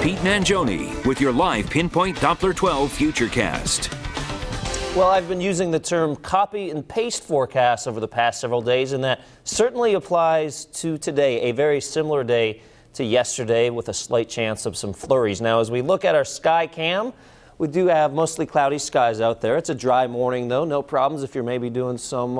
Pete Mangione with your live Pinpoint Doppler 12 Futurecast. Well, I've been using the term copy and paste forecast over the past several days, and that certainly applies to today, a very similar day to yesterday with a slight chance of some flurries. Now, as we look at our sky cam, we do have mostly cloudy skies out there. It's a dry morning, though. No problems if you're maybe doing some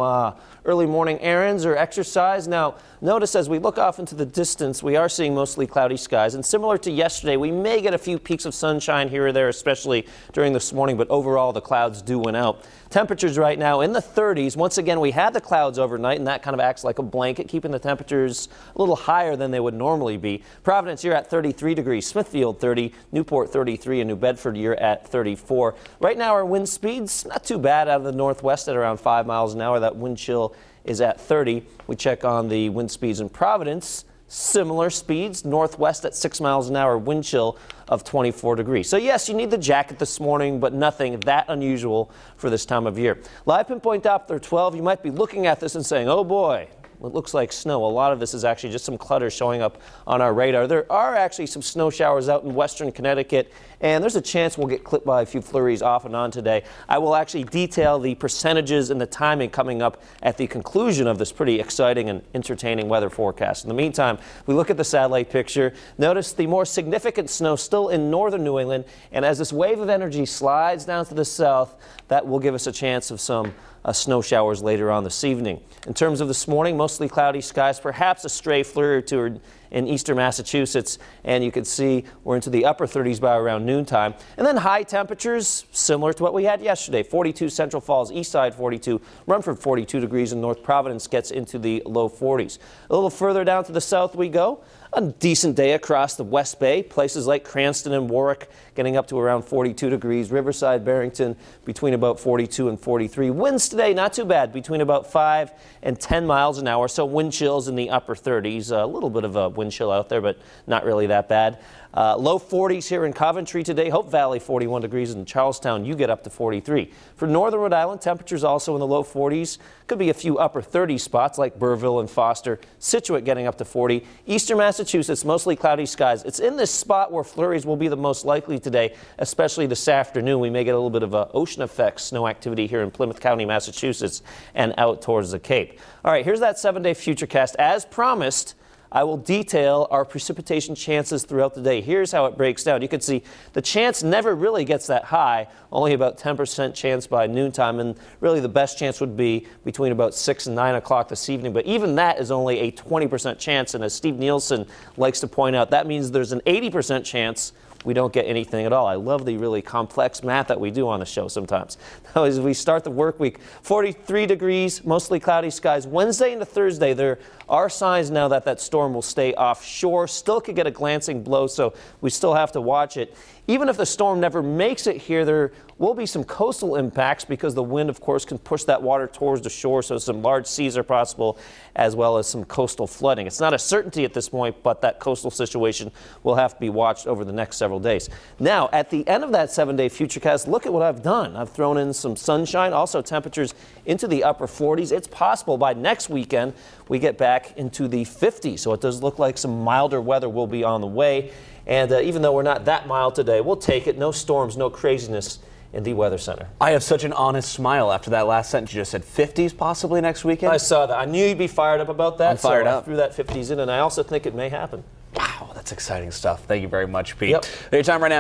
early morning errands or exercise. Now, notice as we look off into the distance, we are seeing mostly cloudy skies. And similar to yesterday, we may get a few peaks of sunshine here or there, especially during this morning. But overall, the clouds do win out. Temperatures right now in the 30s. Once again, we had the clouds overnight, and that kind of acts like a blanket, keeping the temperatures a little higher than they would normally be. Providence, you're at 33 degrees. Smithfield, 30. Newport, 33. And New Bedford, you're at 34. Right now, our wind speeds, not too bad out of the northwest at around 5 miles an hour. That wind chill is at 30. We check on the wind speeds in Providence. Similar speeds, northwest at 6 miles an hour, wind chill of 24 degrees. So yes, you need the jacket this morning, but nothing that unusual for this time of year. Live Pinpoint Doppler 12, you might be looking at this and saying, oh boy, it looks like snow. A lot of this is actually just some clutter showing up on our radar. There are actually some snow showers out in western Connecticut, and there's a chance we'll get clipped by a few flurries off and on today. I will actually detail the percentages and the timing coming up at the conclusion of this pretty exciting and entertaining weather forecast. In the meantime, we look at the satellite picture. Notice the more significant snow still in northern New England, and as this wave of energy slides down to the south, that will give us a chance of some snow showers later on this evening. In terms of this morning, mostly cloudy skies, perhaps a stray flurry or two in eastern Massachusetts, and you can see we're into the upper 30s by around noontime. And then high temperatures similar to what we had yesterday. 42 Central Falls, east side 42, Rumford 42 degrees, and North Providence gets into the low 40s. A little further down to the south we go. A decent day across the West Bay. Places like Cranston and Warwick getting up to around 42 degrees. Riverside, Barrington between about 42 and 43. Winds today not too bad, between about 5 and 10 miles an hour. So wind chills in the upper 30s. A little bit of a wind chill out there, but not really that bad. Low 40s here in Coventry today. Hope Valley 41 degrees. In Charlestown you get up to 43. For northern Rhode Island, temperatures also in the low 40s. Could be a few upper 30 spots like Burville and Foster. Situate getting up to 40. Eastern Massachusetts, mostly cloudy skies. It's in this spot where flurries will be the most likely today, especially this afternoon. We may get a little bit of a ocean effect snow activity here in Plymouth County, Massachusetts, and out towards the Cape. All right, here's that 7-day futurecast. As promised, I will detail our precipitation chances throughout the day. Here's how it breaks down. You can see the chance never really gets that high, only about 10% chance by noontime, and really the best chance would be between about 6 and 9 o'clock this evening. But even that is only a 20% chance, and as Steve Nielsen likes to point out, that means there's an 80% chance we don't get anything at all. I love the really complex math that we do on the show sometimes. Now, as we start the work week, 43 degrees, mostly cloudy skies. Wednesday into Thursday, there are signs now that that storm will stay offshore. Still could get a glancing blow, so we still have to watch it. Even if the storm never makes it here, there will be some coastal impacts because the wind, of course, can push that water towards the shore, so some large seas are possible, as well as some coastal flooding. It's not a certainty at this point, but that coastal situation will have to be watched over the next several days. Now, at the end of that 7-day futurecast, look at what I've done. I've thrown in some sunshine, also temperatures into the upper 40s. It's possible by next weekend we get back into the 50s, so it does look like some milder weather will be on the way. And even though we're not that mild today, we'll take it. No storms, no craziness in the Weather Center. I have such an honest smile after that last sentence. You just said 50s possibly next weekend? I saw that. I knew you'd be fired up about that. I'm fired up. I threw that 50s in, and I also think it may happen. Wow, that's exciting stuff. Thank you very much, Pete. Yep. Your time right now.